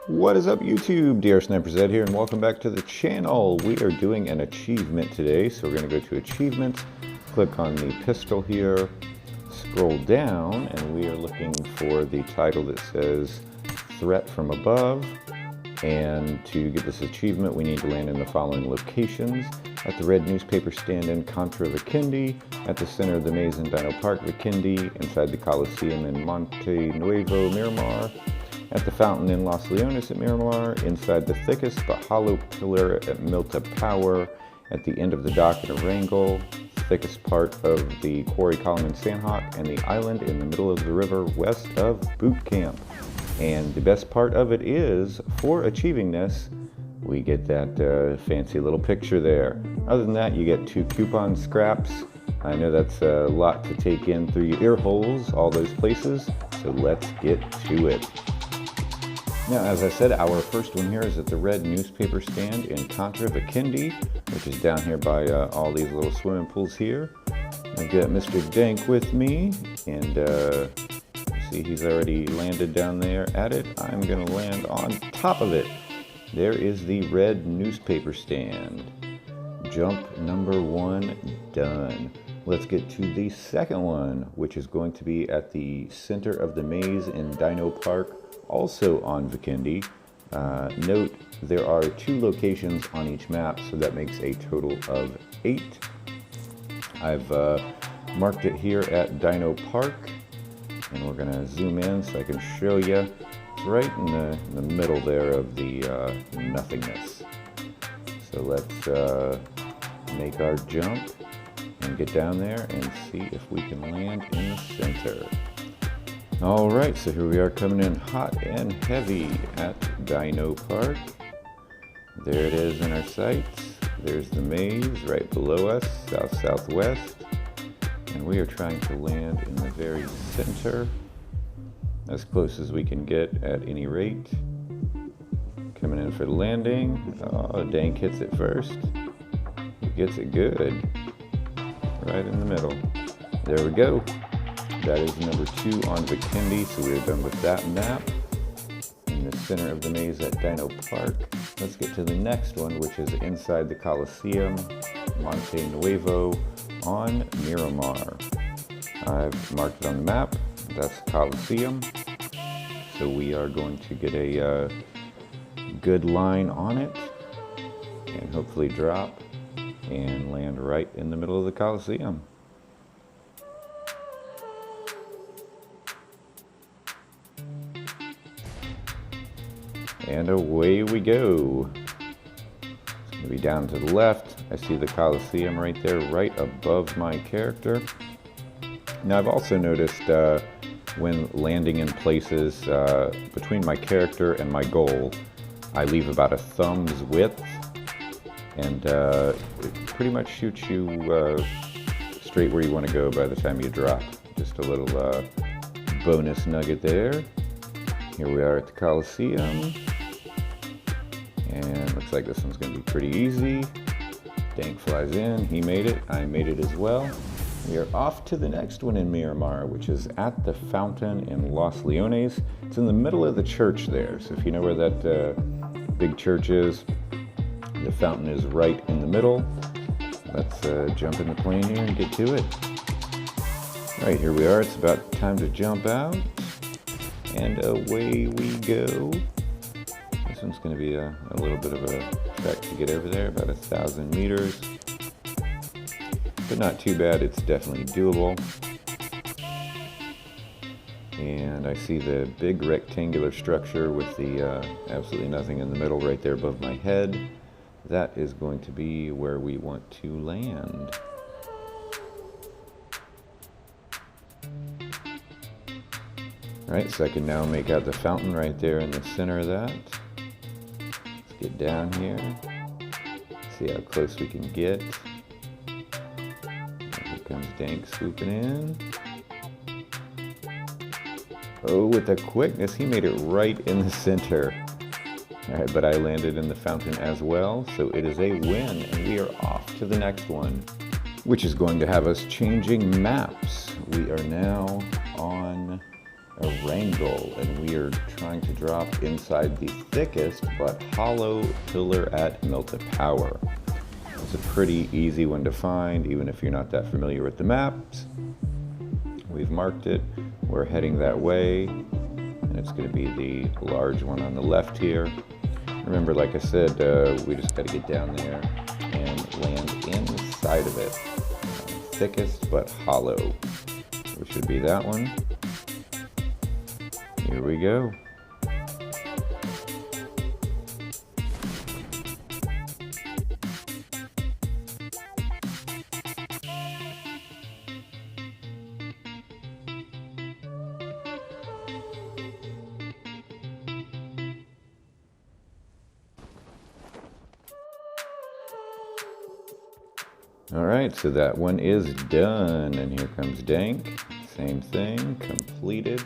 What is up, YouTube? DR Sniper Z here, and welcome back to the channel. We are doing an achievement today, so we're going to go to achievements, click on the pistol here, scroll down, and we are looking for the title that says Threat from Above. And to get this achievement, we need to land in the following locations: at the red newspaper stand in Contra Vikendi, at the center of the maze in Dino Park, Vikendi, inside the Colosseum in Monte Nuevo, Miramar, at the fountain in Los Leones at Miramar, inside the thickest but hollow pillar at Milton Power, at the end of the dock at Erangel, thickest part of the quarry column in Sandhawk, and the island in the middle of the river west of boot camp. And the best part of it is, for achieving this, we get that fancy little picture there. Other than that, you get 2 coupon scraps. I know that's a lot to take in through your ear holes, all those places, so let's get to it. Now, as I said, our first one here is at the red newspaper stand in Contra Vikendi, which is down here by all these little swimming pools here. I've got Mr. Dank with me, and see, he's already landed down there at it. I'm gonna land on top of it. There is the red newspaper stand. Jump number 1 done. Let's get to the second one, which is going to be at the center of the maze in Dino Park, also on Vikendi. Note, there are 2 locations on each map, so that makes a total of 8. I've marked it here at Dino Park, and we're gonna zoom in so I can show you. It's right in the middle there of the nothingness. So let's make our jump and get down there and see if we can land in the center. All right, so here we are coming in hot and heavy at Dino Park. There it is in our sights. There's the maze right below us, south-southwest. And we are trying to land in the very center, as close as we can get at any rate. Coming in for the landing. Oh, Dank hits it first. He gets it good. Right in the middle. There we go. That is number 2 on Vikendi, so we're done with that map. In the center of the maze at Dino Park. Let's get to the next one, which is inside the Colosseum, Monte Nuevo, on Miramar. I've marked it on the map. That's Colosseum. So we are going to get a good line on it and hopefully drop and land right in the middle of the Colosseum. And away we go. It's going to be down to the left. I see the Colosseum right there, right above my character. Now, I've also noticed when landing in places between my character and my goal, I leave about a thumb's width, and it pretty much shoots you straight where you want to go by the time you drop. Just a little bonus nugget there. Here we are at the Colosseum. And looks like this one's going to be pretty easy. Dank flies in. He made it. I made it as well. We are off to the next one in Miramar, which is at the fountain in Los Leones. It's in the middle of the church there. So if you know where that big church is, the fountain is right in the middle. Let's jump in the plane here and get to it. All right, here we are. It's about time to jump out. And away we go. This one's going to be a little bit of a trek to get over there, about 1,000 meters. But not too bad, it's definitely doable. And I see the big rectangular structure with the absolutely nothing in the middle right there above my head. That is going to be where we want to land. All right, so I can now make out the fountain right there in the center of that. Let's get down here, see how close we can get. Here comes Dank swooping in. Oh, with the quickness, he made it right in the center. All right, but I landed in the fountain as well, so it is a win, and we are off to the next one, which is going to have us changing maps. We are now on a wrangle, and we are trying to drop inside the thickest but hollow pillar at Milton Power. It's a pretty easy one to find, even if you're not that familiar with the maps. We've marked it. We're heading that way, and it's going to be the large one on the left here. Remember, like I said, we just got to get down there and land inside of it. Thickest but hollow, which should be that one. Here we go. All right, so that one is done, and here comes Dank. Same thing, completed.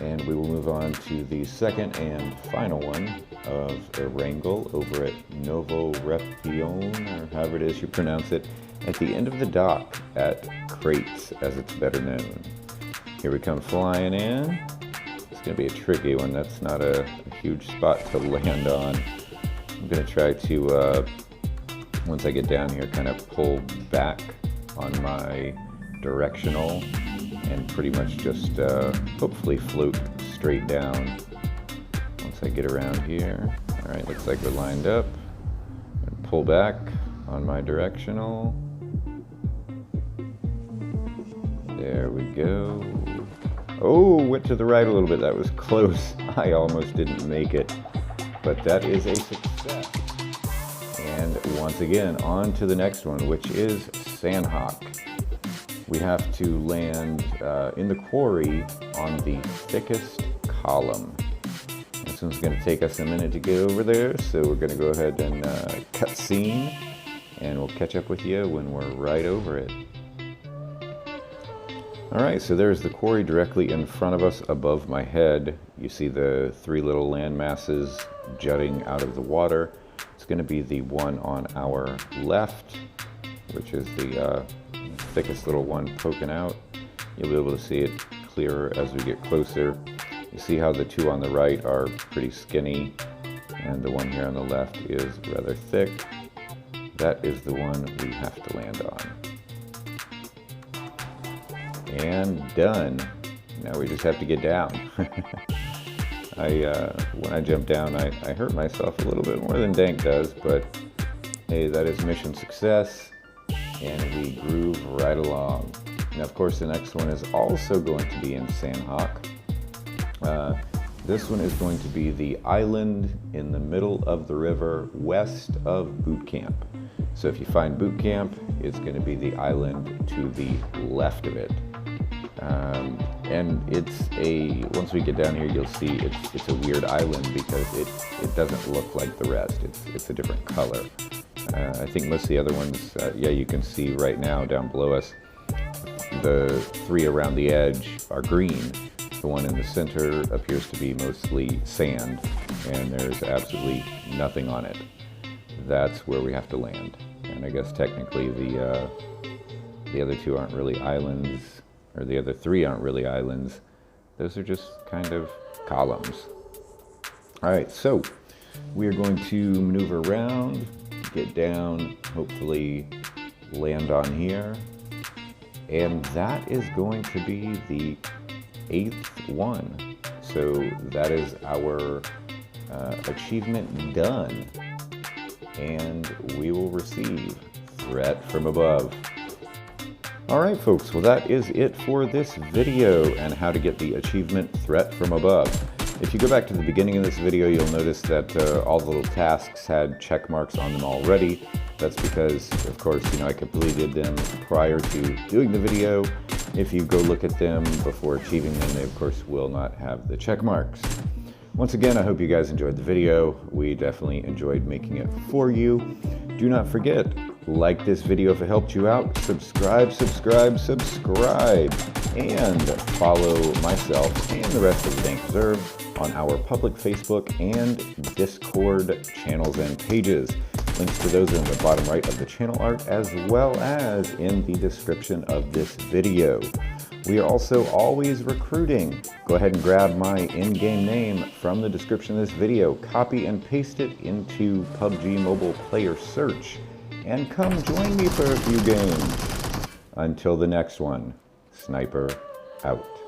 And we will move on to the second and final one of a wrangle over at Novo Repione, or however it is you pronounce it, at the end of the dock at Crates, as it's better known. Here we come flying in. It's gonna be a tricky one. That's not a huge spot to land on. I'm gonna try to, once I get down here, kind of pull back on my directional and pretty much just hopefully float straight down once I get around here. All right, looks like we're lined up. And pull back on my directional. There we go. Oh, went to the right a little bit. That was close. I almost didn't make it, but that is a success. And once again, on to the next one, which is Sandhawk. We have to land in the quarry on the thickest column. This one's going to take us a minute to get over there, so we're going to go ahead and cut scene, and we'll catch up with you when we're right over it. All right, so there's the quarry directly in front of us above my head. You see the three little land masses jutting out of the water. It's going to be the one on our left, which is the thickest little one poking out. You'll be able to see it clearer as we get closer. You see how the two on the right are pretty skinny, and the one here on the left is rather thick. That is the one we have to land on. And done. Now we just have to get down. When I jumped down, I hurt myself a little bit more than Dank does, but hey, that is mission success, and we groove right along. Now, of course, the next one is also going to be in Sandhawk. This one is going to be the island in the middle of the river west of Boot Camp. So if you find Boot Camp, it's going to be the island to the left of it. And once we get down here, you'll see it's a weird island because it doesn't look like the rest. It's a different color. I think most of the other ones, yeah, you can see right now down below us, the three around the edge are green. The one in the center appears to be mostly sand, and there's absolutely nothing on it. That's where we have to land. And I guess technically the other two aren't really islands, or the other three aren't really islands. Those are just kind of columns. All right, so we are going to maneuver around, get down, hopefully land on here. And that is going to be the 8th one. So that is our achievement done. And we will receive threat from above. All right, folks, well, that is it for this video and how to get the achievement threat from above. If you go back to the beginning of this video, you'll notice that all the little tasks had check marks on them already. That's because, of course, I completed them prior to doing the video. If you go look at them before achieving them, they, of course, will not have the check marks. Once again, I hope you guys enjoyed the video. We definitely enjoyed making it for you. Do not forget, like this video if it helped you out, subscribe, and follow myself and the rest of the Dank Reserve on our public Facebook and Discord channels and pages. Links to those are in the bottom right of the channel art, as well as in the description of this video. We are also always recruiting. Go ahead and grab my in-game name from the description of this video, copy and paste it into PUBG Mobile Player Search, and come join me for a few games. Until the next one, Sniper out.